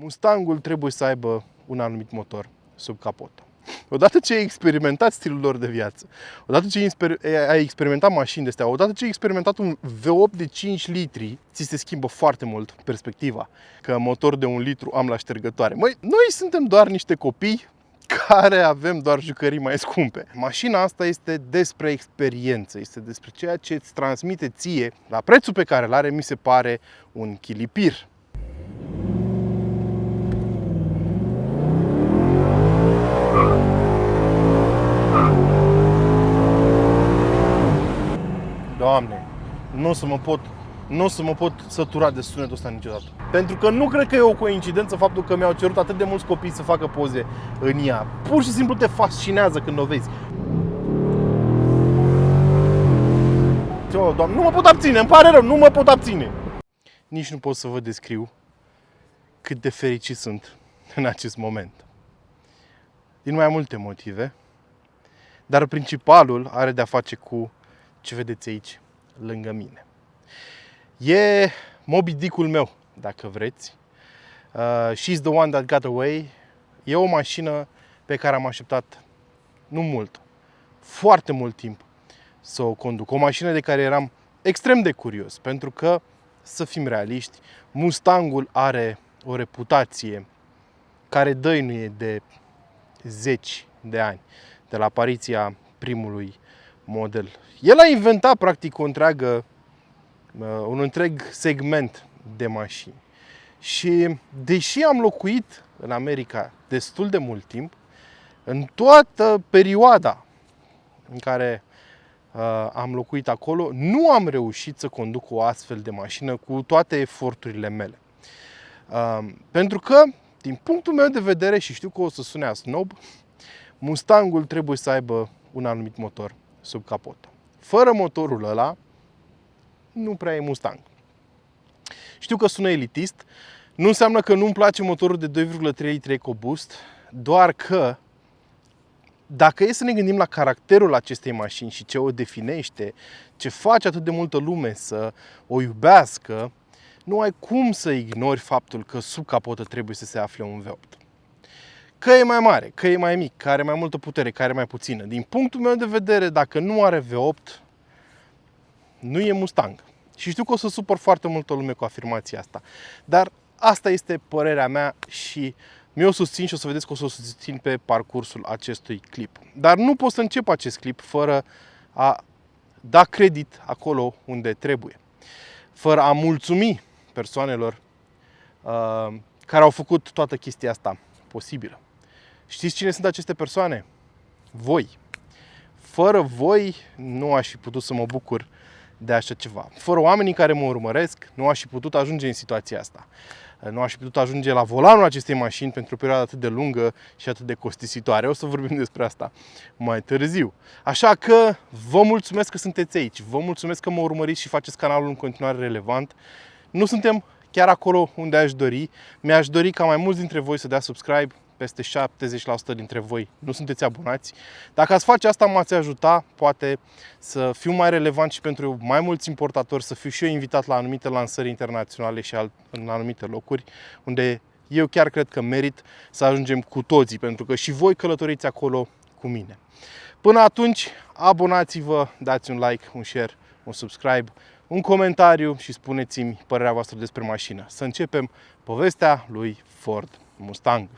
Mustangul trebuie să aibă un anumit motor sub capotă. Odată ce ai experimentat stilul lor de viață, odată ce ai experimentat mașini de astea, odată ce ai experimentat un V8 de 5 litri, ți se schimbă foarte mult perspectiva. Că motor de 1 litru am la ștergătoare. Măi, noi suntem doar niște copii care avem doar jucării mai scumpe. Mașina asta este despre experiență, este despre ceea ce îți transmite ție. La prețul pe care îl are, mi se pare un chilipir. Doamne, nu o să mă pot sătura de sunetul ăsta niciodată. Pentru că nu cred că e o coincidență faptul că mi-au cerut atât de mulți copii să facă poze în ea. Pur și simplu te fascinează când o vezi. Doamne, nu mă pot abține, îmi pare rău, nu mă pot abține. Nici nu pot să vă descriu cât de fericit sunt în acest moment. Din mai multe motive, dar principalul are de-a face cu ce vedeți aici, lângă mine. E Moby Dick-ul meu, dacă vreți. She's the one that got away. E o mașină pe care am așteptat nu mult, foarte mult timp să o conduc. O mașină de care eram extrem de curios, pentru că, să fim realiști, Mustangul are o reputație care dăinuie de zeci de ani, de la apariția primului model. El a inventat practic un întreg segment de mașini. Și deși am locuit în America destul de mult timp, în toată perioada în care am locuit acolo, nu am reușit să conduc o astfel de mașină cu toate eforturile mele. Pentru că, din punctul meu de vedere, și știu că o să sune a snob, Mustangul trebuie să aibă un anumit motor sub capotă. Fără motorul ăla, nu prea e Mustang. Știu că sună elitist, nu înseamnă că nu-mi place motorul de 2,3 litri EcoBoost, doar că dacă e să ne gândim la caracterul acestei mașini și ce o definește, ce face atât de multă lume să o iubească, nu ai cum să ignori faptul că sub capotă trebuie să se afle un V8. Că e mai mare, că e mai mic, că are mai multă putere, că are mai puțină. Din punctul meu de vedere, dacă nu are V8, nu e Mustang. Și știu că o să supăr foarte multă lume cu afirmația asta. Dar asta este părerea mea și mi-o susțin și o să vedeți că o să o susțin pe parcursul acestui clip. Dar nu pot să încep acest clip fără a da credit acolo unde trebuie. Fără a mulțumi persoanelor care au făcut toată chestia asta posibilă. Știți cine sunt aceste persoane? Voi. Fără voi nu aș fi putut să mă bucur de așa ceva. Fără oamenii care mă urmăresc, nu aș fi putut ajunge în situația asta. Nu aș fi putut ajunge la volanul acestei mașini pentru o perioadă atât de lungă și atât de costisitoare. O să vorbim despre asta mai târziu. Așa că vă mulțumesc că sunteți aici. Vă mulțumesc că mă urmăriți și faceți canalul în continuare relevant. Nu suntem chiar acolo unde aș dori. Mi-aș dori ca mai mulți dintre voi să dea subscribe. Peste 70% dintre voi nu sunteți abonați. Dacă ați face asta, m-ați ajuta, poate, să fiu mai relevant și pentru mai mulți importatori, să fiu și eu invitat la anumite lansări internaționale și în anumite locuri, unde eu chiar cred că merit să ajungem cu toții, pentru că și voi călătoriți acolo cu mine. Până atunci, abonați-vă, dați un like, un share, un subscribe, un comentariu și spuneți-mi părerea voastră despre mașină. Să începem povestea lui Ford Mustang.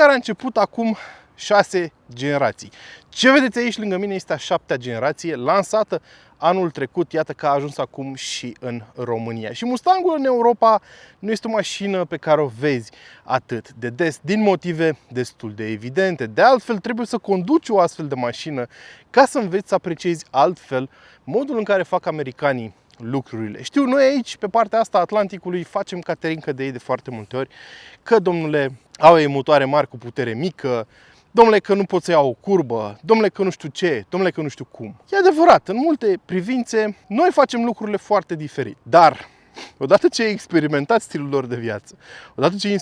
care a început acum 6 generații. Ce vedeți aici lângă mine este a 7-a generație, lansată anul trecut, iată că a ajuns acum și în România. Și Mustangul în Europa nu este o mașină pe care o vezi atât de des, din motive destul de evidente. De altfel, trebuie să conduci o astfel de mașină ca să înveți să apreciezi altfel modul în care fac americanii lucrurile. Știu, noi aici, pe partea asta a Atlanticului, facem caterincă de ei de foarte multe ori, că, domnule, au ei motoare mari cu putere mică, domnule, că nu pot să iau o curbă, domnule, că nu știu ce, domnule, că nu știu cum. E adevărat, în multe privințe, noi facem lucrurile foarte diferit. Dar, odată ce ai experimentat stilul lor de viață, odată ce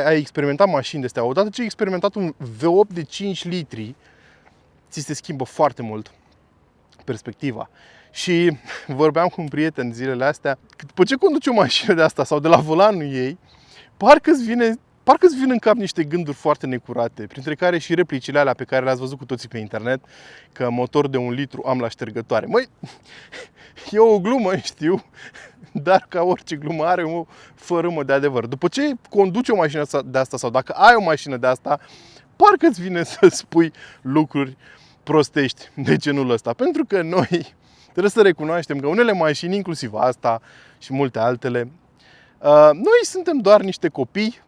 ai experimentat mașini de astea, odată ce ai experimentat un V8 de 5 litri, ți se schimbă foarte mult perspectiva. Și vorbeam cu un prieten zilele astea, că după ce conduci o mașină de asta sau de la volanul ei, parcă îți vin în cap niște gânduri foarte necurate, printre care și replicile alea pe care le-ați văzut cu toții pe internet, că motor de 1 litru am la ștergătoare. Măi, e o glumă, știu, dar ca orice glumă are o fărâmă de adevăr. După ce conduci o mașină de asta sau dacă ai o mașină de asta, parcă îți vine să spui lucruri prostești de genul ăsta. Pentru că noi trebuie să recunoaștem că unele mașini, inclusiv asta și multe altele, noi suntem doar niște copii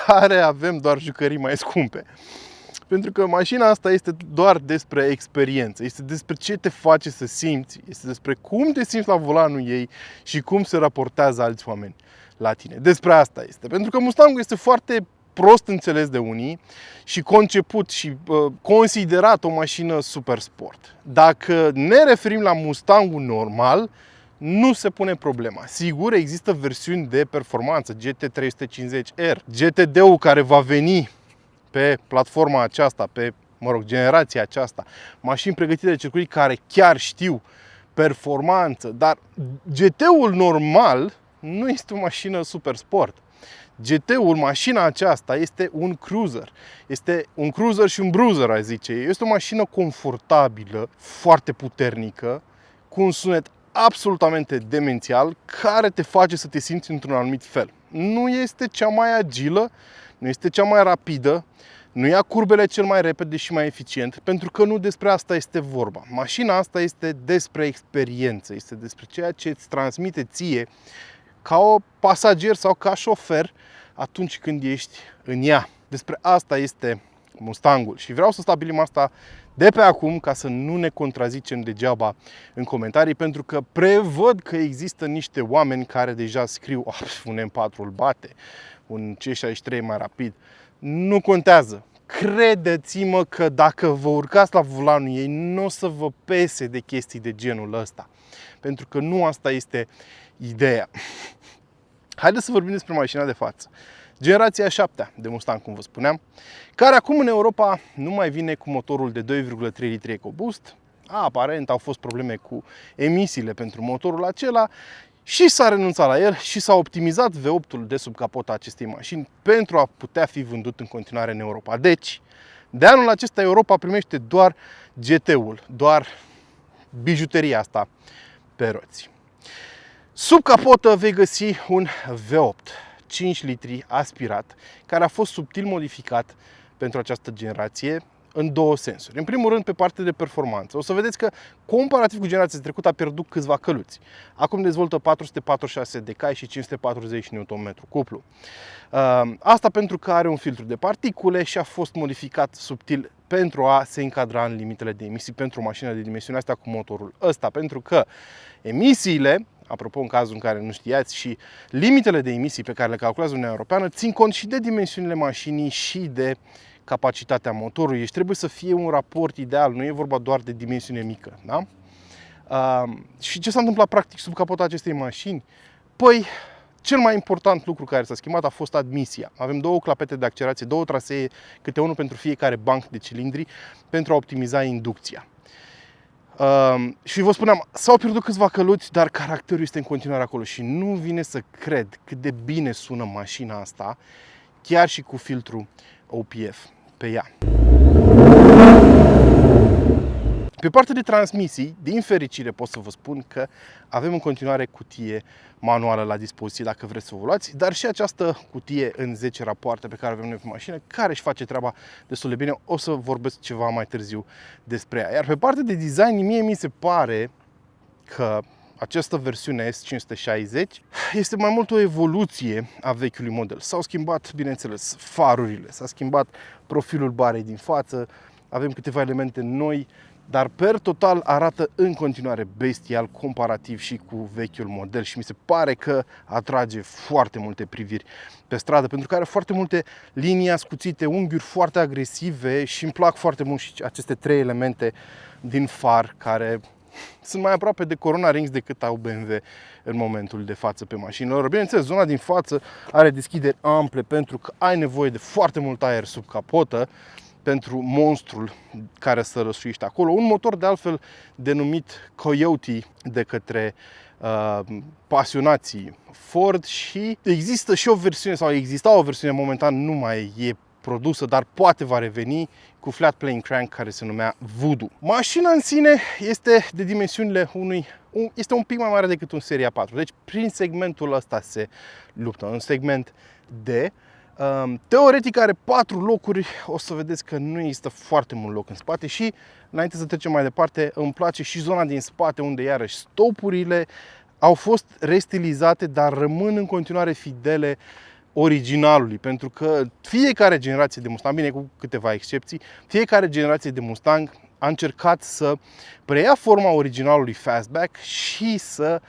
care avem doar jucării mai scumpe. Pentru că mașina asta este doar despre experiență, este despre ce te face să simți, este despre cum te simți la volanul ei și cum se raportează alți oameni la tine. Despre asta este. Pentru că Mustangul este foarte prost înțeles de unii și conceput și considerat o mașină super sport. Dacă ne referim la Mustangul normal, nu se pune problema. Sigur, există versiuni de performanță, GT350R, GTD-ul care va veni pe platforma aceasta, pe, generația aceasta, mașini pregătite de circuit care chiar știu performanță, dar GT-ul normal nu este o mașină super sport. GT-ul, mașina aceasta, este un cruiser. Este un cruiser și un bruiser, aș zice. Este o mașină confortabilă, foarte puternică, cu un sunet absolutamente demențial, care te face să te simți într-un anumit fel. Nu este cea mai agilă, nu este cea mai rapidă, nu ia curbele cel mai repede și mai eficient, pentru că nu despre asta este vorba. Mașina asta este despre experiență, este despre ceea ce îți transmite ție ca o pasager sau ca șofer atunci când ești în ea. Despre asta este Mustangul și vreau să stabilim asta de pe acum ca să nu ne contrazicem degeaba în comentarii, pentru că prevăd că există niște oameni care deja scriu un M4 îl bate, un C63 mai rapid. Nu contează. Credeți-mă că dacă vă urcați la volanul ei, nu o să vă pese de chestii de genul ăsta. Pentru că nu asta este ideea. Haideți să vorbim despre mașina de față. Generația 7 de Mustang, cum vă spuneam, care acum în Europa nu mai vine cu motorul de 2,3 litri EcoBoost. Aparent au fost probleme cu emisiile pentru motorul acela și s-a renunțat la el și s-a optimizat V8-ul de sub capota acestei mașini pentru a putea fi vândut în continuare în Europa. Deci, de anul acesta Europa primește doar GT-ul, doar bijuteria asta pe roți. Sub capotă vei găsi un V8 5 litri aspirat, care a fost subtil modificat pentru această generație în două sensuri. În primul rând, pe partea de performanță. O să vedeți că, comparativ cu generația trecută, a pierdut câțiva căluți. Acum dezvoltă 446 de cai și 540 Nm cuplu. Asta pentru că are un filtru de particule și a fost modificat subtil pentru a se încadra în limitele de emisii pentru o mașină de dimensiunea asta cu motorul ăsta. Pentru că emisiile, apropo, în cazul în care nu știați, și limitele de emisii pe care le calculează Uniunea Europeană țin cont și de dimensiunile mașinii și de capacitatea motorului. Deci trebuie să fie un raport ideal, nu e vorba doar de dimensiune mică. Da? Și ce s-a întâmplat practic sub capota acestei mașini? Păi, cel mai important lucru care s-a schimbat a fost admisia. Avem două clapete de accelerație, două trasee, câte unul pentru fiecare banc de cilindri, pentru a optimiza inducția. Și vă spuneam, s-au pierdut câțiva căluți, dar caracterul este în continuare acolo și nu vine să cred cât de bine sună mașina asta, chiar și cu filtru OPF pe ea. Pe partea de transmisii, din fericire pot să vă spun că avem în continuare cutie manuală la dispoziție dacă vreți să o luați, dar și această cutie în 10 rapoarte pe care avem noi pe mașină, care își face treaba destul de bine. O să vorbesc ceva mai târziu despre ea. Iar pe partea de design, mie mi se pare că această versiune S560 este mai mult o evoluție a vechiului model. S-au schimbat, bineînțeles, farurile, s-a schimbat profilul barei din față, avem câteva elemente noi, dar per total arată în continuare bestial comparativ și cu vechiul model și mi se pare că atrage foarte multe priviri pe stradă, pentru că are foarte multe linii ascuțite, unghiuri foarte agresive și îmi plac foarte mult și aceste 3 elemente din far care sunt mai aproape de Corona Rings decât au BMW în momentul de față pe mașinilor. Bineînțeles, zona din față are deschideri ample pentru că ai nevoie de foarte mult aer sub capotă pentru monstrul care să răsuiește acolo. Un motor de altfel denumit Coyote de către pasionații Ford și există și o versiune, sau exista o versiune, momentan nu mai e produsă, dar poate va reveni, cu flat plane crank care se numea Voodoo. Mașina în sine este de dimensiunile este un pic mai mare decât un Seria 4. Deci prin segmentul ăsta se luptă, un segment D. Teoretic are 4 locuri, o să vedeți că nu există foarte mult loc în spate și înainte să trecem mai departe, îmi place și zona din spate unde iarăși stopurile au fost restilizate, dar rămân în continuare fidele originalului, pentru că fiecare generație de Mustang, bine cu câteva excepții, fiecare generație de Mustang a încercat să preia forma originalului Fastback și să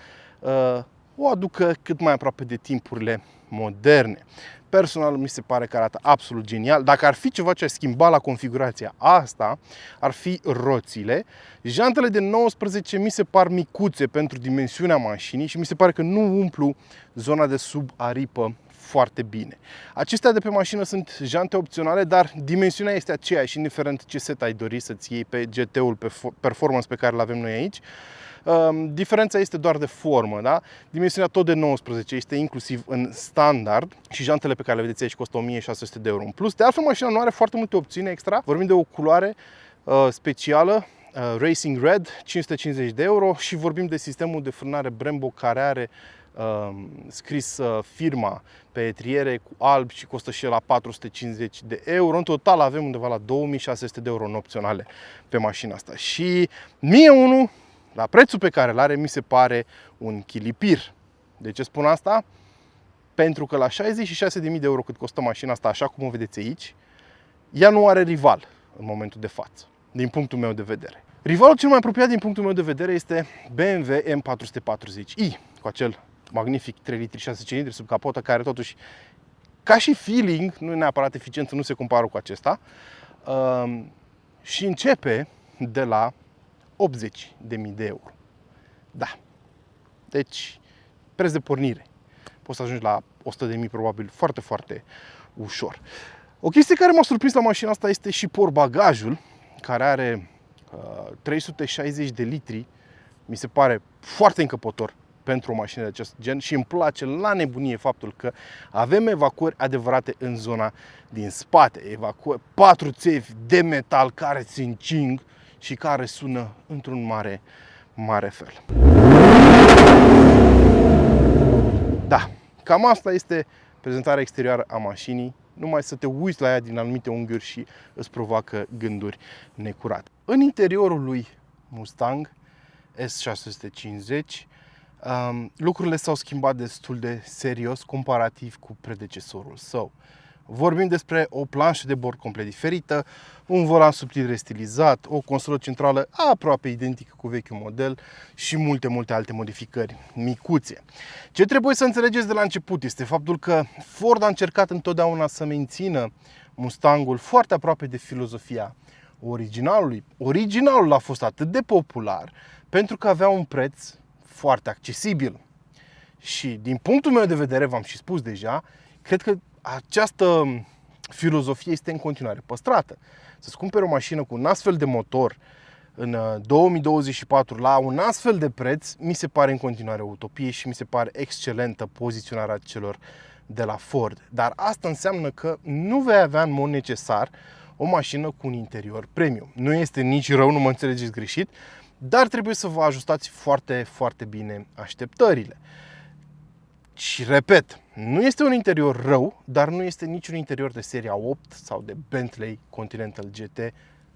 o aducă cât mai aproape de timpurile moderne. Personal mi se pare că arată absolut genial. Dacă ar fi ceva ce a schimbat la configurația asta, ar fi roțile. Jantele de 19 mi se par micuțe pentru dimensiunea mașinii și mi se pare că nu umplu zona de sub aripă foarte bine. Acestea de pe mașină sunt jante opționale, dar dimensiunea este aceeași, indiferent ce set ai dori să-ți iei pe GT-ul Performance pe care îl avem noi aici. Diferența este doar de formă, da? Dimensiunea tot de 19 este inclusiv în standard și jantele pe care le vedeți aici costă 1600 de euro în plus. De altfel, mașina nu are foarte multe opțiuni extra. Vorbim de o culoare specială, Racing Red, 550 de euro și vorbim de sistemul de frânare Brembo care are scris firma pe etriere cu alb și costă și el la 450 de euro. În total avem undeva la 2600 de euro în opționale pe mașina asta. Și mie unul, la prețul pe care îl are, mi se pare un chilipir. De ce spun asta? Pentru că la 66.000 de euro cât costă mașina asta, așa cum o vedeți aici, ea nu are rival în momentul de față, din punctul meu de vedere. Rivalul cel mai apropiat din punctul meu de vedere este BMW M440i, cu acel magnific 3 litri 6 cilindri sub capotă, care totuși, ca și feeling, nu e neapărat eficiență, nu se compară cu acesta, și începe de la 80.000 de euro. Da. Deci, preț de pornire. Poți să ajungi la 100.000 probabil foarte, foarte ușor. O chestie care m-a surprins la mașina asta este și portbagajul, care are 360 de litri. Mi se pare foarte încăpător pentru o mașină de acest gen și îmi place la nebunie faptul că avem evacuări adevărate în zona din spate. 4 țevi de metal care se încing și care sună într-un mare, mare fel. Da, cam asta este prezentarea exterioară a mașinii. Numai să te uiți la ea din anumite unghiuri și îți provoacă gânduri necurate. În interiorul lui Mustang S650, lucrurile s-au schimbat destul de serios comparativ cu predecesorul său. Vorbim despre o planșă de bord complet diferită, un volan subtil restilizat, o consolă centrală aproape identică cu vechiul model și multe alte modificări micuțe. Ce trebuie să înțelegeți de la început este faptul că Ford a încercat întotdeauna să mențină Mustangul foarte aproape de filozofia originalului. Originalul a fost atât de popular pentru că avea un preț foarte accesibil. Și din punctul meu de vedere, v-am și spus deja, cred că această filozofie este în continuare păstrată. Să-ți cumperi o mașină cu un astfel de motor în 2024 la un astfel de preț, mi se pare în continuare o utopie și mi se pare excelentă poziționarea celor de la Ford. Dar asta înseamnă că nu vei avea în mod necesar o mașină cu un interior premium. Nu este nici rău, nu mă înțelegeți greșit, dar trebuie să vă ajustați foarte, foarte bine așteptările. Și repet, nu este un interior rău, dar nu este niciun interior de seria 8 sau de Bentley Continental GT,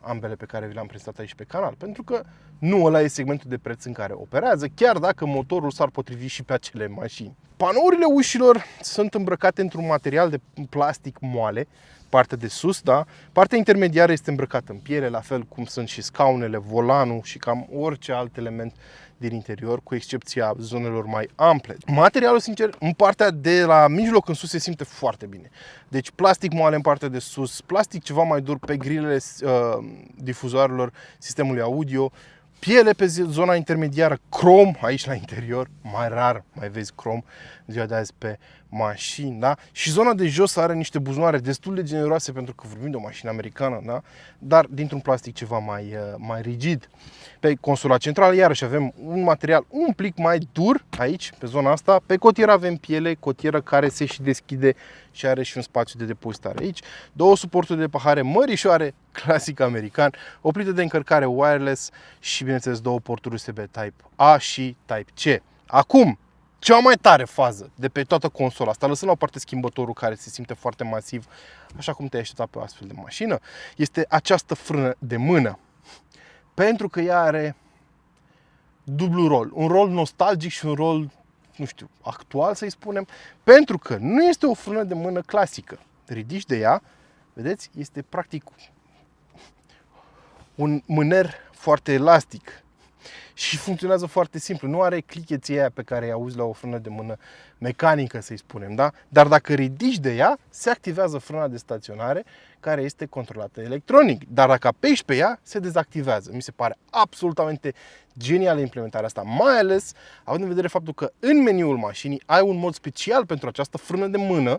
ambele pe care vi le-am prezentat aici pe canal, pentru că nu ăla e segmentul de preț în care operează, chiar dacă motorul s-ar potrivi și pe acele mașini. Panourile ușilor sunt îmbrăcate într-un material de plastic moale, partea de sus, da? Partea intermediară este îmbrăcată în piele, la fel cum sunt și scaunele, volanul și cam orice alt element din interior, cu excepția zonelor mai ample. Materialul, sincer, în partea de la mijloc în sus se simte foarte bine. Deci plastic moale în partea de sus, plastic ceva mai dur pe grilele difuzoarelor sistemului audio, piele pe zona intermediară, crom aici la interior, mai rar mai vezi crom ziua de azi pe mașini, da? Și zona de jos are niște buzunoare destul de generoase pentru că vorbim de o mașină americană, da? Dar dintr-un plastic ceva mai rigid. Pe consola centrală iarăși avem un material un plic mai dur aici, pe zona asta. Pe cotieră avem piele, cotieră care se și deschide și are și un spațiu de depozitare aici. Două suporturi de pahare mărișoare, clasic american, o plită de încărcare wireless și, bineînțeles, două porturi USB Type-A și Type-C. Acum, cea mai tare fază de pe toată consola asta, lăsând la o parte schimbătorul care se simte foarte masiv, așa cum te-ai aștepta pe o astfel de mașină, este această frână de mână. Pentru că ea are dublu rol, un rol nostalgic și un rol, nu știu, actual să-i spunem, pentru că nu este o frână de mână clasică. Ridici de ea, vedeți, este practic un mâner foarte elastic și funcționează foarte simplu. Nu are clicheții aia pe care îi auzi la o frână de mână mecanică, să-i spunem, da? Dar dacă ridici de ea, se activează frâna de staționare, care este controlată electronic. Dar dacă apeși pe ea, se dezactivează. Mi se pare absolutamente genială implementarea asta, mai ales având în vedere faptul că în meniul mașinii ai un mod special pentru această frână de mână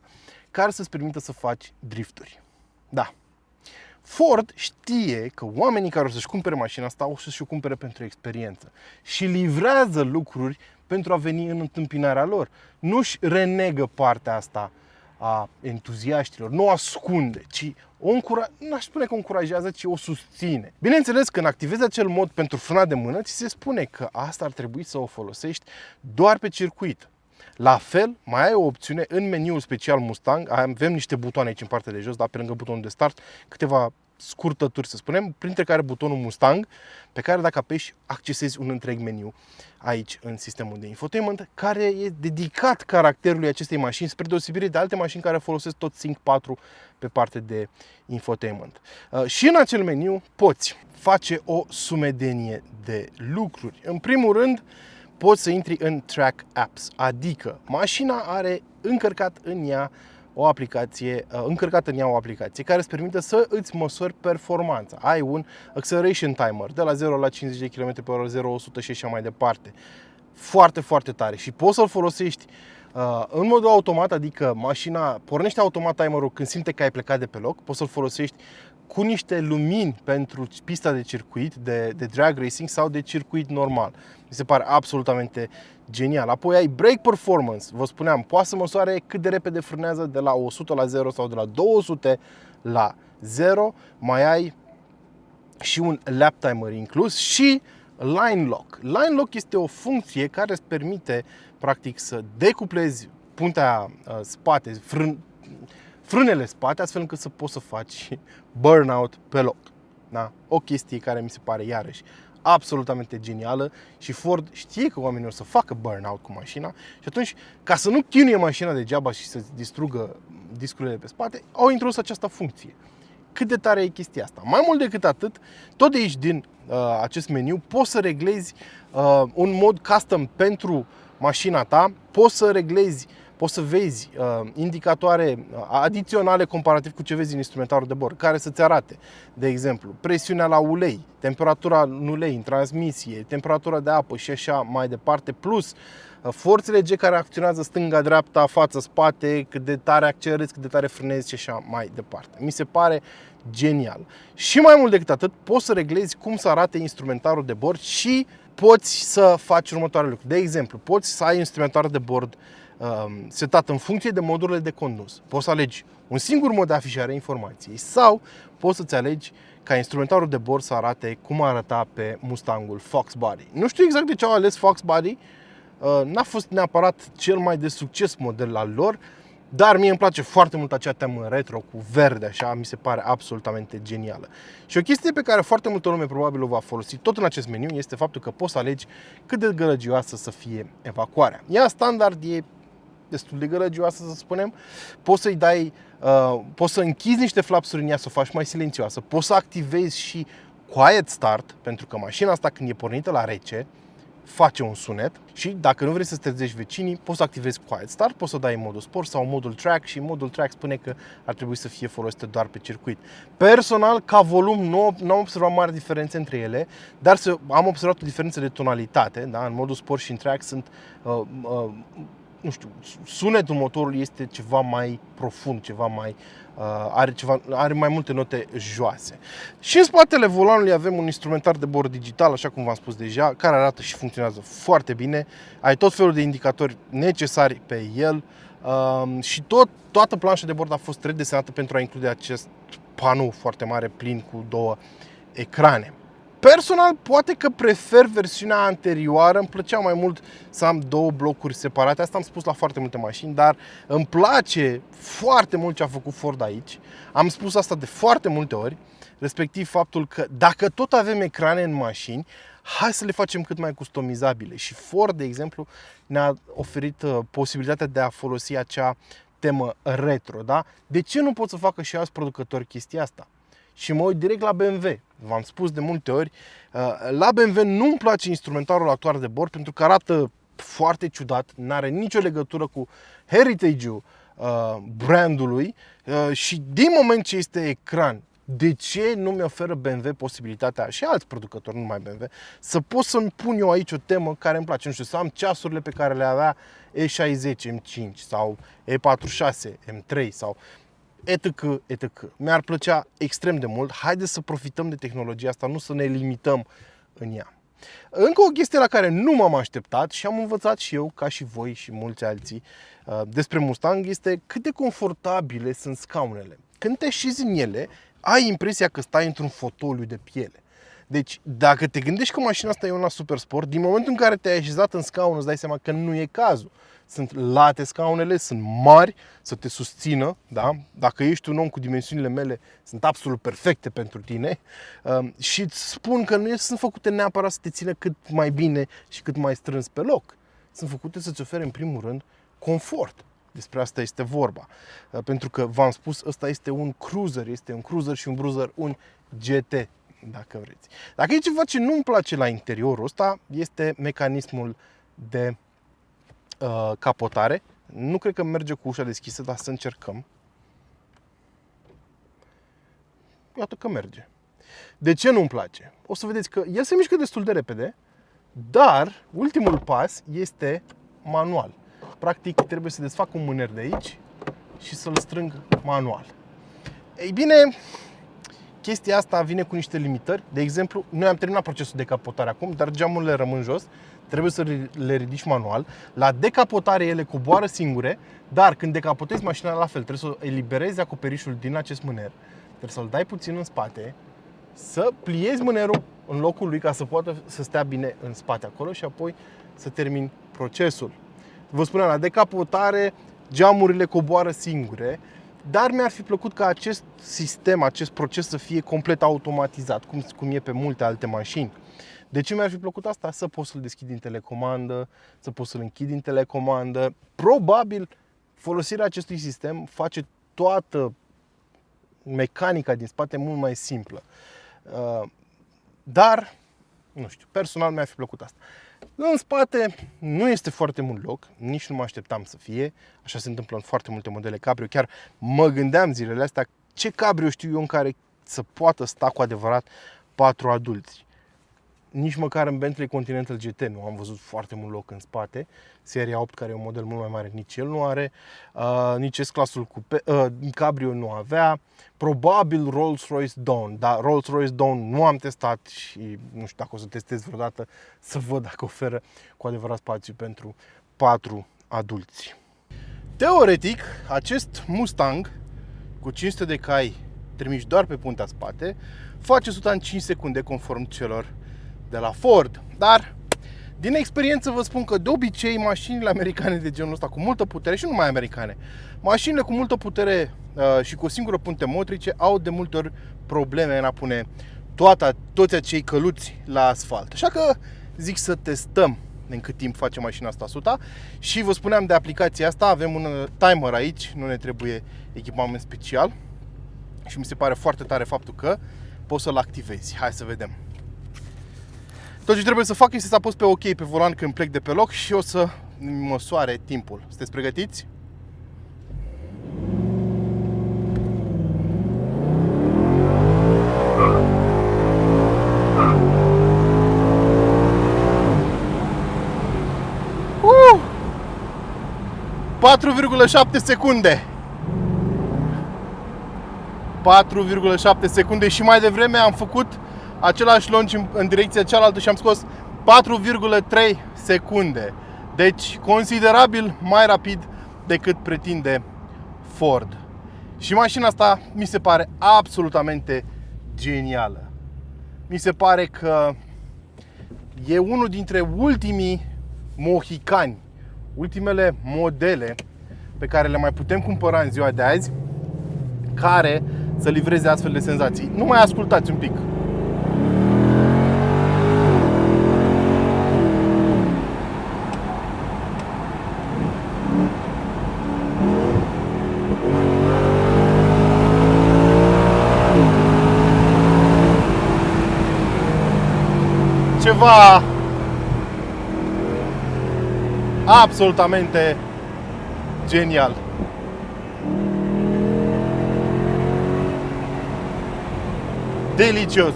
care să-ți permită să faci drifturi. Da. Ford știe că oamenii care o să-și cumpere mașina asta o să-și o cumpere pentru experiență și livrează lucruri pentru a veni în întâmpinarea lor. Nu-și renegă partea asta a entuziaștilor, nu o ascunde, ci n-aș spune că o încurajează, ci o susține. Bineînțeles, când activezi acel mod pentru frâna de mână, ți se spune că asta ar trebui să o folosești doar pe circuit. La fel, mai ai o opțiune în meniul special Mustang, avem niște butoane aici în partea de jos, da, pe lângă butonul de start, câteva scurtături, să spunem, printre care butonul Mustang, pe care dacă apeși, accesezi un întreg meniu aici în sistemul de infotainment, care e dedicat caracterului acestei mașini, spre deosebire de alte mașini care folosesc tot Sync 4 pe parte de infotainment. Și în acel meniu poți face o sumedenie de lucruri. În primul rând, poți să intri în Track Apps, adică mașina are încărcat în ea o aplicație care îți permite să îți măsori performanța. Ai un acceleration timer de la 0 la 50 km/h, 0-100 și așa mai departe. Foarte, foarte tare și poți să-l folosești în modul automat, adică mașina pornește automat timerul când simte că ai plecat de pe loc, poți să-l folosești cu niște lumini pentru pista de circuit, de drag racing sau de circuit normal. Mi se pare absolutamente genial. Apoi ai brake performance, vă spuneam, poate să măsoare cât de repede frânează de la 100 la 0 sau de la 200 la 0. Mai ai și un lap timer inclus și line lock. Line lock este o funcție care îți permite practic să decuplezi puntea spate, frânele spate, astfel încât să poți să faci burnout pe loc. Da? O chestie care mi se pare iarăși absolutamente genială și Ford știe că oamenii o să facă burnout cu mașina și atunci, ca să nu chinuie mașina degeaba și să-ți distrugă discurile pe spate, au introdus această funcție. Cât de tare e chestia asta? Mai mult decât atât, tot de aici din acest meniu poți să reglezi un mod custom pentru mașina ta, poți să vezi indicatoare adiționale comparativ cu ce vezi în instrumentarul de bord, care să-ți arate, de exemplu, presiunea la ulei, temperatura în ulei, în transmisie, temperatura de apă și așa mai departe, plus forțele G care acționează stânga-dreapta, față-spate, cât de tare accelerezi, cât de tare frânezi și așa mai departe. Mi se pare genial. Și mai mult decât atât, poți să reglezi cum să arate instrumentarul de bord și poți să faci următoarele lucruri. De exemplu, poți să ai instrumentar de bord setat în funcție de modurile de condus. Poți să alegi un singur mod de afișare a informației sau poți să-ți alegi ca instrumentarul de bord să arate cum arăta pe Mustangul Fox Body. Nu știu exact de ce au ales Fox Body, n-a fost neapărat cel mai de succes model al lor, dar mie îmi place foarte mult acea temă retro cu verde, așa, mi se pare absolutamente genială. Și o chestie pe care foarte multă lume probabil o va folosi tot în acest meniu este faptul că poți să alegi cât de gălăgioasă să fie evacuarea. Ea standard e destul de gălăgioasă, să spunem. Poți să-i dai, poți să închizi niște flapsuri în ea, să o faci mai silențioasă. Poți să activezi și quiet start, pentru că mașina asta când e pornită la rece, face un sunet și dacă nu vrei să trezești vecinii, poți să activezi Quiet Start, poți să dai modul sport sau modul track și modul track spune că ar trebui să fie folosită doar pe circuit. Personal, ca volum, nu am observat mari diferențe între ele, dar am observat o diferență de tonalitate. Da? În modul sport și în track sunt, nu știu, sunetul motorului este ceva mai profund, ceva mai are mai multe note joase. Și în spatele volanului avem un instrumentar de bord digital, așa cum v-am spus deja, care arată și funcționează foarte bine. Ai tot felul de indicatori necesari pe el și toată planșa de bord a fost redesenată pentru a include acest panou foarte mare plin cu două ecrane. Personal, poate că prefer versiunea anterioară, îmi plăcea mai mult să am două blocuri separate, asta am spus la foarte multe mașini, dar îmi place foarte mult ce a făcut Ford aici. Am spus asta de foarte multe ori, respectiv faptul că dacă tot avem ecrane în mașini, hai să le facem cât mai customizabile. Și Ford, de exemplu, ne-a oferit posibilitatea de a folosi acea temă retro. Da? De ce nu pot să facă și alți producători chestia asta? Și mă uit direct la BMW. V-am spus de multe ori, la BMW nu-mi place instrumentarul actual de bord pentru că arată foarte ciudat, nu are nicio legătură cu heritage-ul brandului și din moment ce este ecran, de ce nu mi oferă BMW posibilitatea, și alți producători, nu numai BMW, să pot să-mi pun eu aici o temă care îmi place, nu știu, să am ceasurile pe care le avea E60 M5 sau E46 M3 sau etc. Mi-ar plăcea extrem de mult. Haideți să profităm de tehnologia asta, nu să ne limităm în ea. Încă o chestie la care nu m-am așteptat și am învățat și eu, ca și voi și mulți alții, despre Mustang, este cât de confortabile sunt scaunele. Când te așezi în ele, ai impresia că stai într-un fotoliu de piele. Deci, dacă te gândești că mașina asta e una super sport, din momentul în care te-ai așezat în scaun, îți dai seama că nu e cazul. Sunt late scaunele, sunt mari să te susțină, da? Dacă ești un om cu dimensiunile mele, sunt absolut perfecte pentru tine și îți spun că nu sunt făcute neapărat să te țină cât mai bine și cât mai strâns pe loc. Sunt făcute să-ți ofere în primul rând confort. Despre asta este vorba. Pentru că v-am spus, ăsta este un cruiser și un bruiser, un GT, dacă vreți. Dacă e ceva ce nu-mi place la interiorul ăsta, este mecanismul de capotare. Nu cred că merge cu ușa deschisă, dar să încercăm. Iată că merge. De ce nu-mi place? O să vedeți că el se mișcă destul de repede, dar ultimul pas este manual. Practic trebuie să desfac un mâner de aici și să-l strâng manual. Ei bine, chestia asta vine cu niște limitări. De exemplu, noi am terminat procesul de decapotare acum, dar geamurile rămân jos. Trebuie să le ridici manual. La decapotare ele coboară singure, dar când decapotezi mașina la fel, trebuie să eliberezi acoperișul din acest mâner. Trebuie să-l dai puțin în spate, să pliezi mânerul în locul lui ca să poată să stea bine în spate acolo și apoi să termini procesul. Vă spuneam, la decapotare geamurile coboară singure, dar mi-ar fi plăcut ca acest sistem, acest proces să fie complet automatizat, cum e pe multe alte mașini. De ce mi-ar fi plăcut asta? Să poți să-l deschid din telecomandă, să poți să-l închid din telecomandă. Probabil folosirea acestui sistem face toată mecanica din spate mult mai simplă. Dar, nu știu, personal mi-ar fi plăcut asta. În spate nu este foarte mult loc, nici nu mă așteptam să fie. Așa se întâmplă în foarte multe modele cabrio. Chiar mă gândeam zilele astea ce cabrio știu eu în care să poată sta cu adevărat 4 adulți. Nici măcar în Bentley Continental GT nu am văzut foarte mult loc în spate. Seria 8, care e un model mult mai mare, nici el nu are. Nici S-Clasul Cabrio nu avea. Probabil Rolls-Royce Dawn, dar Rolls-Royce Dawn nu am testat și nu știu dacă o să testez vreodată să văd dacă oferă cu adevărat spațiu pentru 4 adulți. Teoretic, acest Mustang cu 500 de cai trimiși doar pe puntea spate face 100 în 5 secunde conform celor de la Ford. Dar din experiență vă spun că de obicei mașinile americane de genul ăsta cu multă putere, și nu numai americane, mașinile cu multă putere și cu o singură punte motrice au de multe ori probleme în a pune toți acei căluți la asfalt. Așa că zic să testăm în cât timp face mașina asta 100 și vă spuneam de aplicația asta, avem un timer aici, nu ne trebuie echipament special și mi se pare foarte tare faptul că poți să-l activezi. Hai să vedem. Tot ce trebuie să fac este să apăs pe OK pe volan când plec de pe loc și o să măsoare timpul. Sunteți pregătiți? Uh! 4,7 secunde. 4,7 secunde și mai devreme am făcut același launch în direcția cealaltă și am scos 4,3 secunde. Deci considerabil mai rapid decât pretinde Ford. Și mașina asta mi se pare absolutamente genială. Mi se pare că e unul dintre ultimii mohicani, ultimele modele pe care le mai putem cumpăra în ziua de azi, care să livreze astfel de senzații. Nu mai ascultați un pic. Ceva absolutamente genial. Delicios.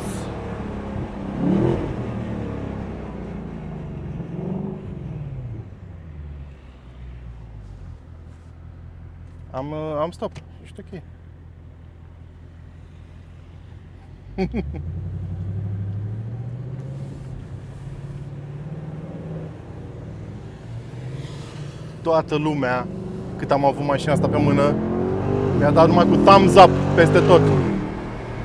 Am stop. Ești ok. Toată lumea, cât am avut mașina asta pe mână, mi-a dat numai cu thumbs up peste tot.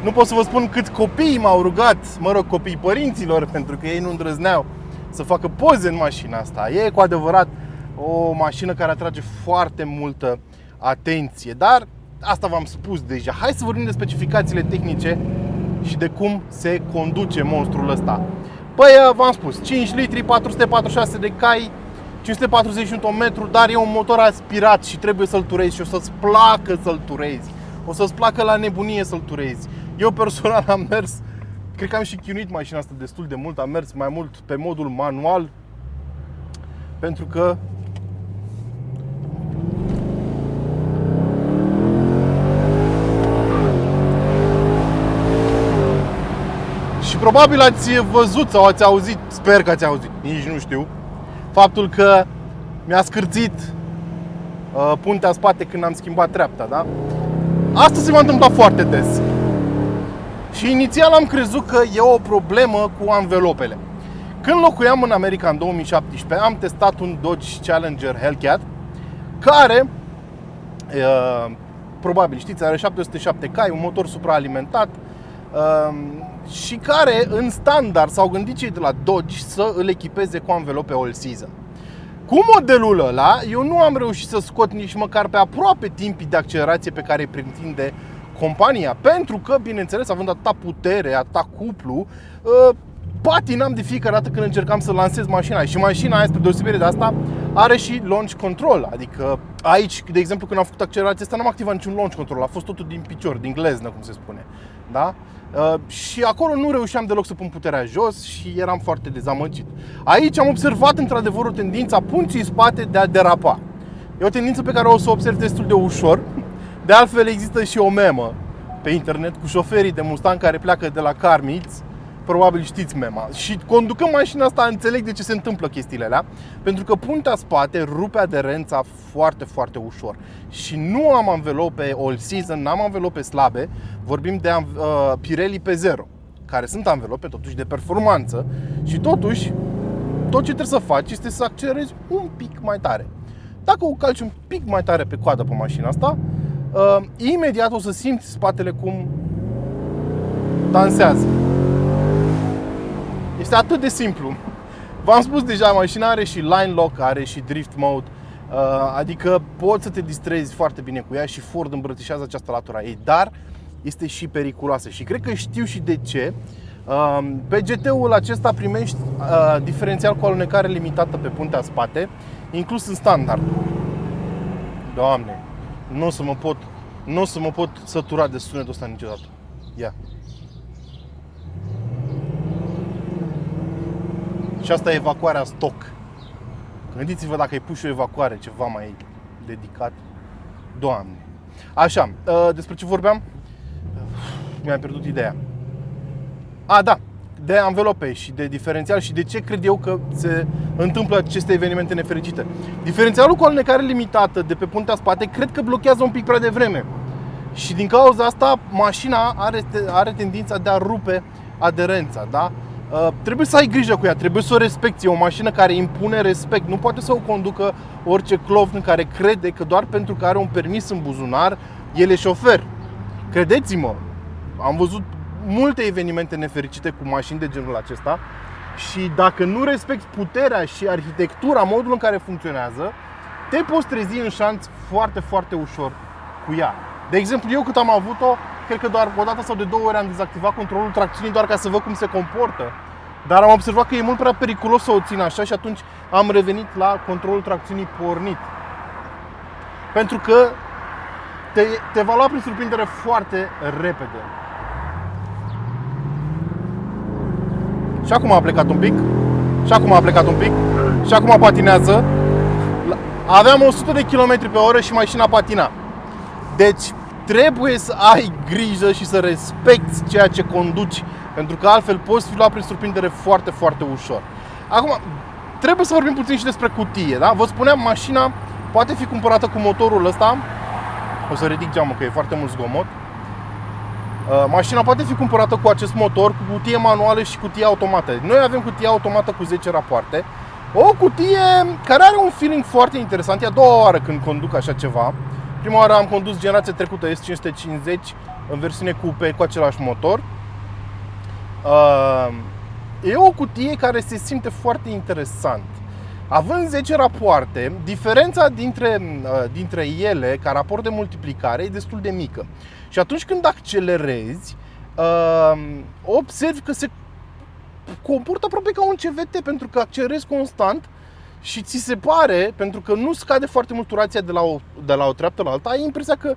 Nu pot să vă spun cât copiii m-au rugat, mă rog, copiii părinților, pentru că ei nu îndrăzneau să facă poze în mașina asta. E cu adevărat o mașină care atrage foarte multă atenție, dar asta v-am spus deja. Hai să vorbim de specificațiile tehnice și de cum se conduce monstrul ăsta. Păi, v-am spus, 5 litri, 446 de cai, 540 Nm, dar e un motor aspirat și trebuie să-l turezi și o să-ți placă să-l turezi. O să-ți placă la nebunie să-l turezi. Eu personal am mers, cred că am și chinuit mașina asta destul de mult, am mers mai mult pe modul manual, pentru că și probabil ați văzut sau ați auzit, sper că ați auzit, nici nu știu, faptul că mi-a scârțit puntea spate când am schimbat treapta, da? Asta se va întâmpla foarte des. Și inițial am crezut că e o problemă cu anvelopele. Când locuiam în America în 2017, am testat un Dodge Challenger Hellcat, care, probabil știți, are 707 cai, un motor supraalimentat, și care, în standard, s-au gândit cei de la Dodge să îl echipeze cu anvelope all season. Cu modelul ăla, eu nu am reușit să scot nici măcar pe aproape timpii de accelerație pe care îi pretinde compania, pentru că, bineînțeles, având atâta putere, atâta cuplu, patinam de fiecare dată când încercam să lansez mașina. Și mașina aia, spre deosebire de asta, are și launch control. Adică aici, de exemplu, când am făcut accelerația asta, n-am activat niciun launch control. A fost totul din picior, din gleznă, cum se spune. Da? Și acolo nu reușeam deloc să pun puterea jos și eram foarte dezamăgit. Aici am observat într-adevăr o tendință a punții spate de a derapa. E o tendință pe care o să o observ destul de ușor. De altfel există și o memă pe internet cu șoferii de Mustang care pleacă de la Car Meets, Probabil știți mema. Și conducând mașina asta înțeleg de ce se întâmplă chestiile alea. Pentru că puntea spate rupe aderența foarte, foarte ușor. Și nu am anvelope all season, n-am anvelope slabe. Vorbim de Pirelli P0, care sunt anvelope totuși de performanță. Și totuși, tot ce trebuie să faci este să accelerezi un pic mai tare. Dacă o calci un pic mai tare pe coadă pe mașina asta, imediat o să simți spatele cum dansează. Este atât de simplu. V-am spus deja, mașina are și line lock, are și drift mode, adică poți să te distrezi foarte bine cu ea și Ford îmbrățișează această latură a ei, dar este și periculoasă și cred că știu și de ce. Pe GT-ul acesta primești diferențial cu alunecare limitată pe puntea spate, inclus în standard. Doamne, nu o să mă pot sătura de sunetul ăsta niciodată. Ia. Și asta e evacuarea stock. Gândiți-vă dacă ai pus și o evacuare ceva mai dedicat. Doamne. Așa, despre ce vorbeam? Mi-am pierdut ideea. Da, de anvelope și de diferențial și de ce cred eu că se întâmplă aceste evenimente nefericite. Diferențialul cu alunecare limitată de pe puntea spate cred că blochează un pic prea devreme. Și din cauza asta mașina are tendința de a rupe aderența, da? Trebuie să ai grijă cu ea, trebuie să o respecti. E o mașină care impune respect. Nu poate să o conducă orice clovn care crede că doar pentru că are un permis în buzunar, el e șofer. Credeți-mă, am văzut multe evenimente nefericite cu mașini de genul acesta și dacă nu respecti puterea și arhitectura, modul în care funcționează, te poți trezi în șanț foarte, foarte ușor cu ea. De exemplu, eu cât am avut-o, cred că doar o dată sau de 2 ori am dezactivat controlul tracțiunii doar ca să văd cum se comportă. Dar am observat că e mult prea periculos să o țin așa și atunci am revenit la controlul tracțiunii pornit. Pentru că te va lua prin surprindere foarte repede. Și acum a plecat un pic. Și acum a plecat un pic. Și acum patinează. Aveam 100 de km pe oră și mașina patina. Deci trebuie să ai grijă și să respecti ceea ce conduci, pentru că altfel poți fi luat prin surprindere foarte, foarte ușor. Acum, trebuie să vorbim puțin și despre cutie, da? Vă spuneam, mașina poate fi cumpărată cu motorul ăsta. O să ridic geamul că e foarte mult zgomot. Mașina poate fi cumpărată cu acest motor, cu cutie manuală și cutie automată. Noi avem cutie automată cu 10 rapoarte. O cutie care are un feeling foarte interesant. E a doua oară când conduc așa ceva. Prima oară am condus generația trecută S550 în versiune coupe cu același motor. E o cutie care se simte foarte interesant. Având 10 rapoarte, diferența dintre ele, ca raport de multiplicare, e destul de mică. Și atunci când accelerezi, observi că se comportă aproape ca un CVT, pentru că accelerezi constant și ți se pare, pentru că nu scade foarte mult turația de la o treaptă la alta, ai impresia că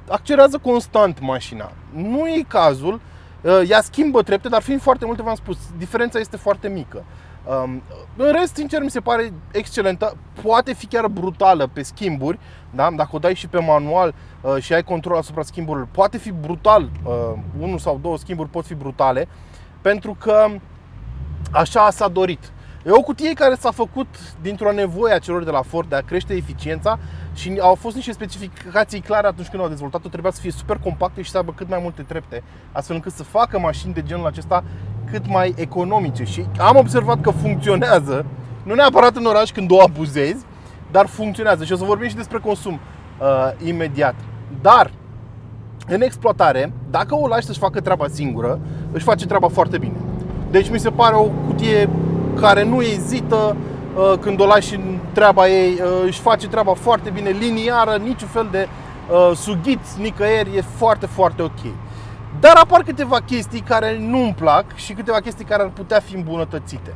accelerează constant mașina. Nu e cazul, ea schimbă trepte, dar fiind foarte multe, v-am spus, diferența este foarte mică. În rest, sincer, mi se pare excelentă, poate fi chiar brutală pe schimburi, da? Dacă o dai și pe manual și ai control asupra schimburilor, poate fi brutal, 1 sau 2 schimburi pot fi brutale, pentru că așa s-a dorit. E o cutie care s-a făcut dintr-o nevoie a celor de la Ford de a crește eficiența și au fost niște specificații clare atunci când au dezvoltat-o. Trebuia să fie super compacte și să aibă cât mai multe trepte, astfel încât să facă mașini de genul acesta cât mai economice. Și am observat că funcționează, nu neapărat în oraș când o abuzezi, dar funcționează. Și o să vorbim și despre consum imediat. Dar în exploatare, dacă o lași să-și facă treaba singură, își face treaba foarte bine. Deci mi se pare o cutie care nu ezită când o lași în treaba ei, își face treaba foarte bine, liniară, niciun fel de sughiți nicăieri, e foarte, foarte ok. Dar apar câteva chestii care nu-mi plac și câteva chestii care ar putea fi îmbunătățite.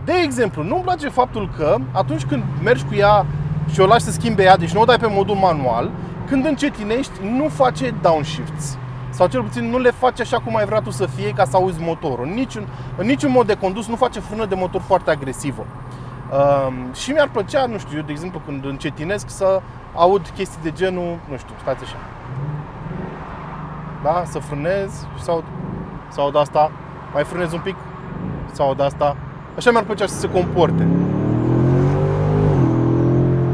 De exemplu, nu-mi place faptul că atunci când mergi cu ea și o lași să schimbe ea, deci nu o dai pe modul manual, când încetinești nu face downshifts. Sau cel puțin nu le face așa cum ai vrea tu să fie ca să auzi motorul. În niciun mod de condus nu face frână de motor foarte agresivă. Și mi-ar plăcea, nu știu, eu, de exemplu, când încetinesc să aud chestii de genul, nu știu, stați așa. Da? Să frânez și să aud asta. mai frânezi un pic sau de asta. Așa mi-ar plăcea să se comporte.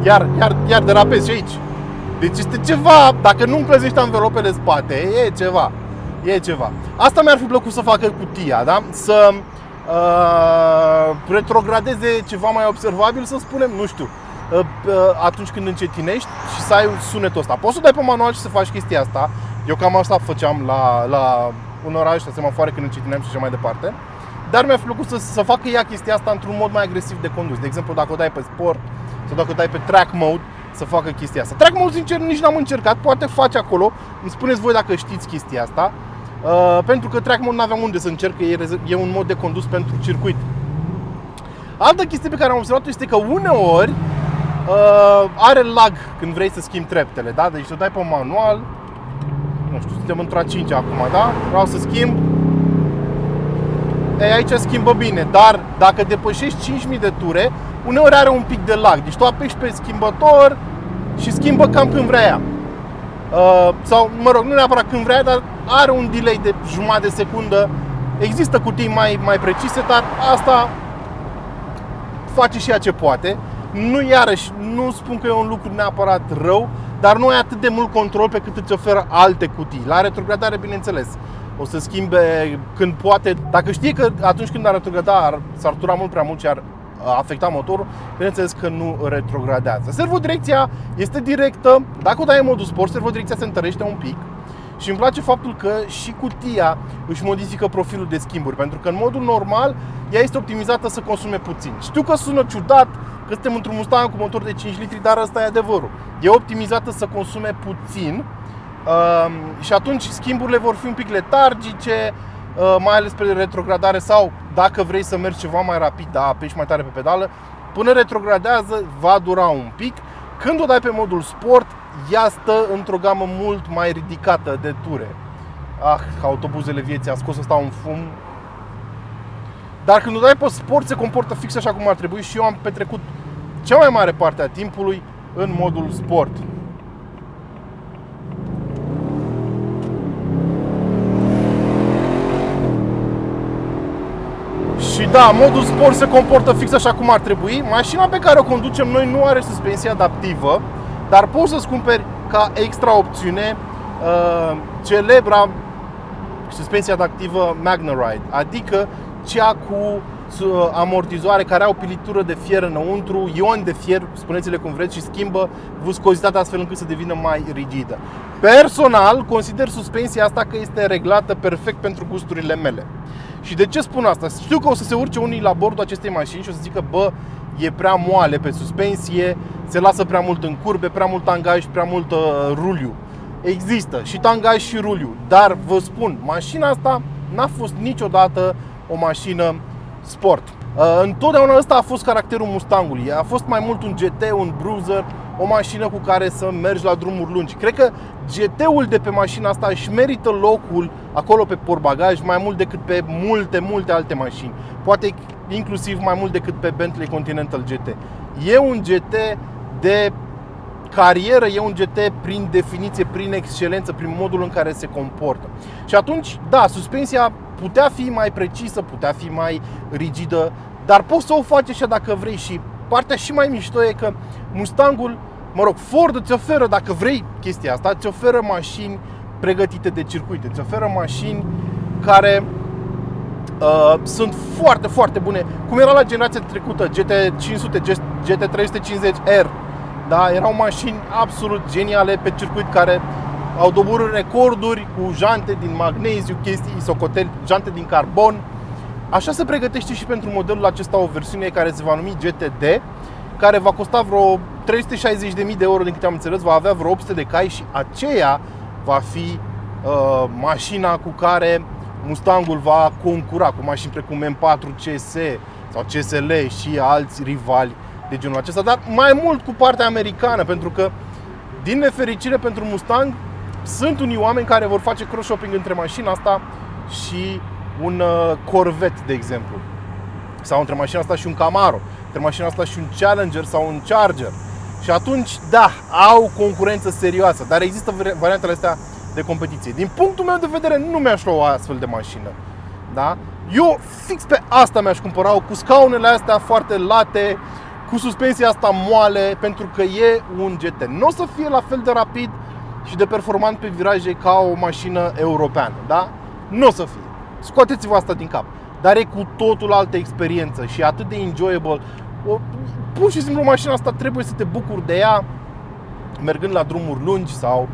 Iar derapezi și aici. Deci este ceva, dacă nu încălzești anvelopele spate, e ceva. Asta mi-ar fi plăcut să facă cutia, da? Să retrogradeze ceva mai observabil, să spunem, nu știu, atunci când încetinești și să ai sunetul ăsta. Poți să dai pe manual și să faci chestia asta. Eu cam asta făceam la un oraș, la semafoare, când încetineam și așa mai departe. Dar mi-a plăcut să facă ea chestia asta într-un mod mai agresiv de condus. De exemplu, dacă o dai pe sport sau dacă o dai pe track mode, să facă chestia asta. Track mode, sincer, nici n-am încercat, poate face acolo. Îmi spuneți voi dacă știți chestia asta. Pentru că track mode n-aveam unde să încerc, e un mod de condus pentru circuit. Altă chestie pe care am observat-o este că uneori are lag când vrei să schimbi treptele, da? Deci o dai pe manual, nu știu, suntem într-a 5 acum, da? Vreau să schimb. Aici schimbă bine, dar dacă depășești 5000 de ture, uneori are un pic de lag. Deci tu apeși pe schimbător și schimbă cam când vrea ea. Sau, mă rog, nu neapărat când vrea, dar are un delay de jumătate de secundă. Există cutii mai precise, dar asta face și ea ce poate. Nu spun că e un lucru neapărat rău, dar nu ai atât de mult control pe cât îți oferă alte cutii. La retrogradare, bineînțeles, o să schimbe când poate. Dacă știe că atunci când ar retrograda s-ar tura mult prea mult și ar afecta motorul, bineînțeles că nu retrogradează. Servodirecția este directă. Dacă o dai în modul sport, servodirecția se întărește un pic. Și îmi place faptul că și cutia își modifică profilul de schimburi, pentru că în modul normal ea este optimizată să consume puțin. Știu că sună ciudat, că suntem într-un Mustang cu motor de 5 litri, dar ăsta e adevărul. E optimizată să consume puțin și atunci schimburile vor fi un pic letargice, mai ales pe retrogradare sau dacă vrei să mergi ceva mai rapid, da, apeși mai tare pe pedală, până retrogradează va dura un pic. Când o dai pe modul sport, ea stă într-o gamă mult mai ridicată de ture. Autobuzele vieții, a scos ăsta un fum. Dar când o dai pe sport, se comportă fix așa cum ar trebui și eu am petrecut cea mai mare parte a timpului în modul sport. Și da, modul sport se comportă fix așa cum ar trebui. Mașina pe care o conducem noi nu are suspensie adaptivă, dar poți să-ți cumperi ca extra opțiune celebra suspensie adaptivă Magnaride, adică cea cu amortizoare care au pilitură de fier înăuntru, ioni de fier, spuneți-le cum vreți, și schimbă viscozitatea astfel încât să devină mai rigidă. Personal, consider suspensia asta că este reglată perfect pentru gusturile mele. Și de ce spun asta? Știu că o să se urce unii la bordul acestei mașini și o să zică, bă, e prea moale pe suspensie, se lasă prea mult în curbe, prea mult tangaj, prea mult ruliu. Există și tangaj și ruliu, dar vă spun, mașina asta n-a fost niciodată o mașină sport. Întotdeauna ăsta a fost caracterul Mustangului. A fost mai mult un GT, un Bruiser, o mașină cu care să mergi la drumuri lungi. Cred că GT-ul de pe mașina asta își merită locul acolo pe portbagaj mai mult decât pe multe alte mașini. Poate inclusiv mai mult decât pe Bentley Continental GT. E un GT de carieră, e un GT prin definiție, prin excelență, prin modul în care se comportă. Și atunci, da, suspensia putea fi mai precisă, putea fi mai rigidă, dar poți să o faci așa dacă vrei. Și partea și mai mișto e că Mustangul, Ford îți oferă, dacă vrei chestia asta, îți oferă mașini pregătite de circuit, îți oferă mașini care sunt foarte bune, cum era la generația trecută, GT500, GT350R. Da, erau mașini absolut geniale pe circuit care au doborât recorduri cu jante din magneziu, chestii, socoteli, jante din carbon. Așa se pregătește și pentru modelul acesta o versiune care se va numi GTD, care va costa vreo 360.000 de euro, din câte am înțeles, va avea vreo 800 de cai și aceea va fi mașina cu care Mustangul va concura cu mașini precum M4 CS sau CSL și alți rivali de genul acesta, dar mai mult cu partea americană, pentru că, din nefericire pentru Mustang, sunt unii oameni care vor face cross-shopping între mașina asta și un Corvette, de exemplu, sau între mașina asta și un Camaro, între mașina asta și un Challenger sau un Charger. Și atunci, da, au concurență serioasă, dar există variantele astea de competiție. Din punctul meu de vedere, nu mi-aș lua o astfel de mașină, da? Eu fix pe asta mi-aș cumpăra, cu scaunele astea foarte late, cu suspensia asta moale, pentru că e un GT. Nu o să fie la fel de rapid și de performant pe viraje ca o mașină europeană, da? Nu o să fie. Scoateți-vă asta din cap. Dar e cu totul altă experiență și atât de enjoyable. Pur și simplu mașina asta trebuie să te bucuri de ea mergând la drumuri lungi sau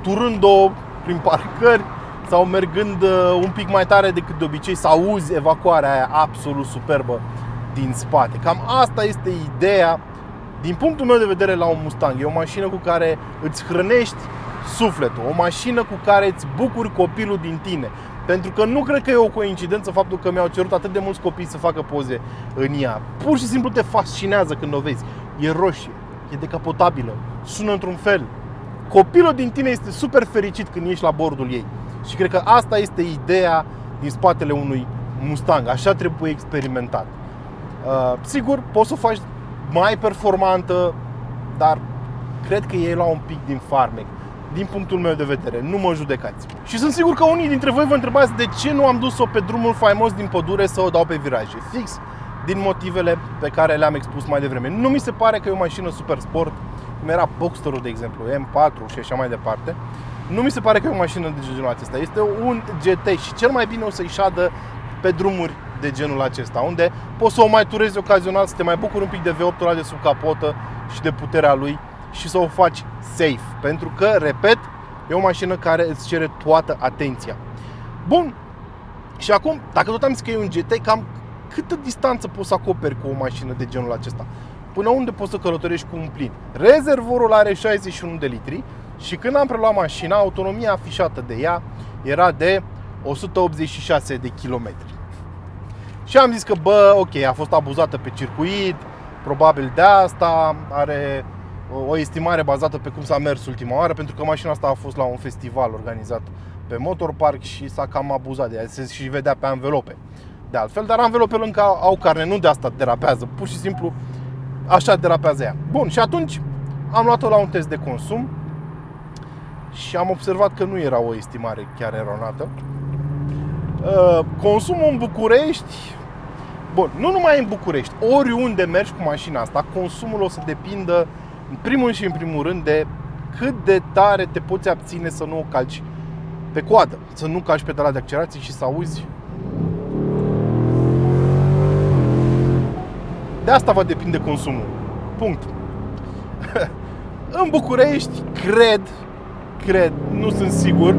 turând-o prin parcări sau mergând un pic mai tare decât de obicei, să auzi evacuarea aia absolut superbă din spate. Cam asta este ideea, din punctul meu de vedere, la un Mustang. E o mașină cu care îți hrănești sufletul, o mașină cu care îți bucuri copilul din tine. Pentru că nu cred că e o coincidență faptul că mi-au cerut atât de mulți copii să facă poze în ea. Pur și simplu te fascinează când o vezi. E roșie, e decapotabilă, sună într-un fel. Copilul din tine este super fericit când ești la bordul ei. Și cred că asta este ideea din spatele unui Mustang. Așa trebuie experimentat. Sigur, poți să o faci mai performantă, dar cred că e la un pic din farmec. Din punctul meu de vedere, nu mă judecați. Și sunt sigur că unii dintre voi vă întrebați de ce nu am dus-o pe drumul faimos din pădure să o dau pe viraje. Fix din motivele pe care le-am expus mai devreme. Nu mi se pare că e o mașină super sport, cum era Boxster-ul, de exemplu, M4 și așa mai departe. Nu mi se pare că e o mașină de genul acesta. Este un GT și cel mai bine o să-i șadă pe drumuri de genul acesta, unde poți să o mai turezi ocazional, să te mai bucuri un pic de V8-ul ăla de sub capotă și de puterea lui și să o faci safe. Pentru că, repet, e o mașină care îți cere toată atenția. Bun, și acum, dacă tot am zis că e un GT, cam câtă distanță poți să acoperi cu o mașină de genul acesta? Până unde poți să călătorești cu un plin? Rezervorul are 61 de litri și când am preluat mașina, autonomia afișată de ea era de 186 de kilometri. Și am zis că, ok, a fost abuzată pe circuit, probabil de asta, are o estimare bazată pe cum s-a mers ultima oară, pentru că mașina asta a fost la un festival organizat pe Motor Park și s-a cam abuzat de ea, se și vedea pe anvelope. De altfel, dar anvelopele încă au carne, nu de asta derapează, pur și simplu așa derapează ea. Bun, și atunci am luat-o la un test de consum și am observat că nu era o estimare chiar eronată. Consumul în București, bun, nu numai în București, oriunde mergi cu mașina asta, consumul o să depindă în primul și în primul rând de cât de tare te poți abține să nu o calci pe coadă, să nu calci pedala de accelerație și să auzi. De asta va depinde consumul. Punct. În București, cred, nu sunt sigur,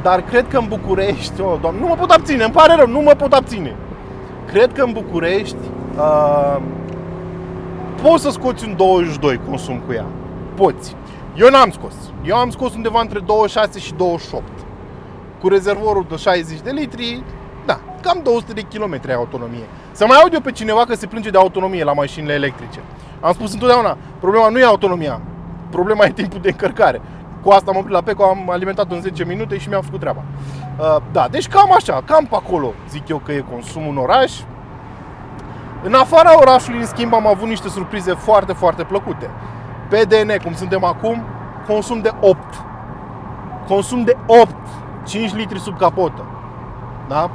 dar cred că în București, Doamne, nu mă pot abține, îmi pare rău, nu mă pot abține. Cred că în București poți să scoți un 22 consum cu ea. Poți. Eu n-am scos. Eu am scos undeva între 26 și 28. Cu rezervorul de 60 de litri, da, cam 200 de kilometri autonomie. Să mai aud eu pe cineva că se plânge de autonomie la mașinile electrice. Am spus întotdeauna, problema nu e autonomia, problema e timpul de încărcare. Cu asta am oprit la Peco, am alimentat în 10 minute și mi-am făcut treaba. Da, deci cam așa, cam pe acolo zic eu că e consumul în oraș. În afara orașului, în schimb, am avut niște surprize foarte, foarte plăcute. Pe DN, cum suntem acum, consum de 8. Consum de 8, 5 litri sub capotă. Da?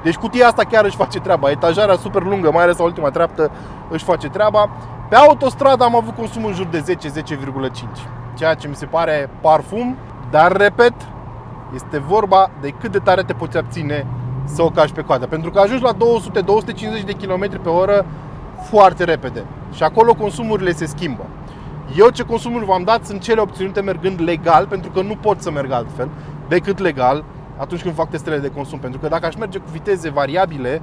Deci cutia asta chiar își face treaba. Etajarea super lungă, mai ales la ultima treaptă, își face treaba. Pe autostradă am avut consum în jur de 10-10,5. Ceea ce mi se pare parfum, dar repet, este vorba de cât de tare te poți abține să o cași pe coadă. Pentru că ajungi la 200-250 de km pe oră foarte repede. Și acolo consumurile se schimbă. Eu ce consumuri v-am dat sunt cele obținute mergând legal, pentru că nu pot să merg altfel decât legal atunci când fac testele de consum. Pentru că dacă aș merge cu viteze variabile,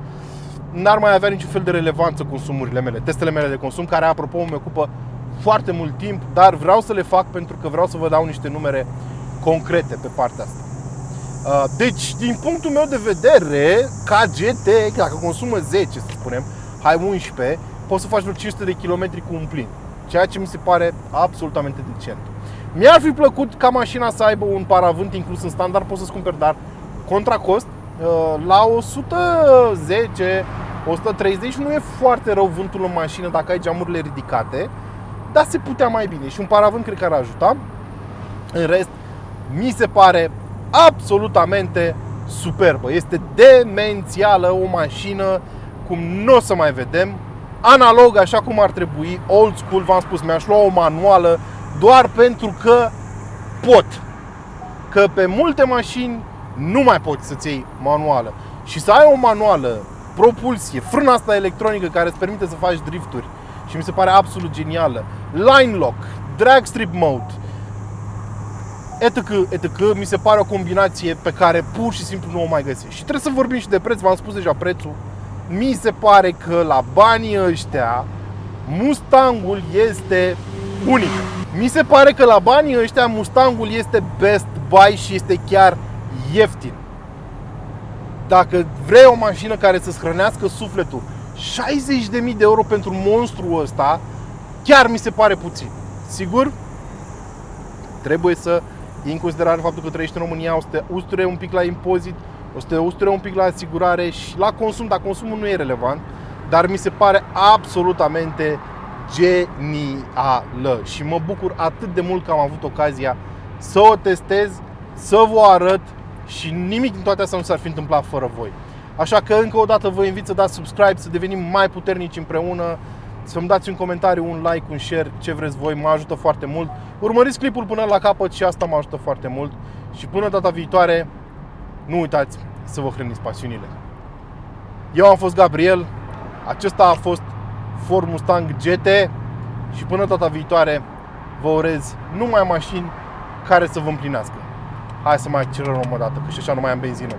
n-ar mai avea niciun fel de relevanță consumurile mele, testele mele de consum, care, apropo, îmi ocupă foarte mult timp, dar vreau să le fac pentru că vreau să vă dau niște numere concrete pe partea asta. Deci, din punctul meu de vedere, ca GT, dacă consumă 10, să spunem, hai 11, poți să faci vreo 500 de km cu un plin, ceea ce mi se pare absolutamente decent. Mi-ar fi plăcut ca mașina să aibă un paravânt inclus în standard, poți să-ți cumperi, dar contra cost, la 110, 130 nu e foarte rău vântul în mașină dacă ai geamurile ridicate, dar se putea mai bine și un paravânt cred că ar ajuta. În rest, mi se pare absolutamente superbă. Este demențială, o mașină cum nu o să mai vedem. Analog, așa cum ar trebui, old school, v-am spus, mi-aș lua o manuală doar pentru că pot. Că pe multe mașini nu mai poți să-ți iei manuală. Și să ai o manuală, propulsie, frâna asta electronică care îți permite să faci drifturi și mi se pare absolut genială, line lock, drag strip mode, etc. Mi se pare o combinație pe care pur și simplu nu o mai găsești. Și trebuie să vorbim și de preț, v-am spus deja prețul. Mi se pare că la banii ăștia Mustangul este unic. Mi se pare că la banii ăștia Mustangul este best buy și este chiar ieftin. Dacă vrei o mașină care să-ți hrănească sufletul, 60.000 de euro pentru monstrul ăsta chiar mi se pare puțin. Sigur, trebuie să iei în considerare faptul că trăiești în România, o să te usture un pic la impozit, o să te usture un pic la asigurare și la consum, dar consumul nu e relevant, dar mi se pare absolutamente genială și mă bucur atât de mult că am avut ocazia să o testez, să vă arăt și nimic din toate astea nu s-ar fi întâmplat fără voi. Așa că încă o dată vă invit să dați subscribe, să devenim mai puternici împreună, să-mi dați un comentariu, un like, un share, ce vreți voi, mă ajută foarte mult. Urmăriți clipul până la capăt și asta mă ajută foarte mult. Și până data viitoare, nu uitați să vă hrăniți pasiunile. Eu am fost Gabriel, acesta a fost Ford Mustang GT și până data viitoare vă urez numai mașini care să vă împlinească. Hai să mai accelerăm o dată, că și așa nu mai am benzină.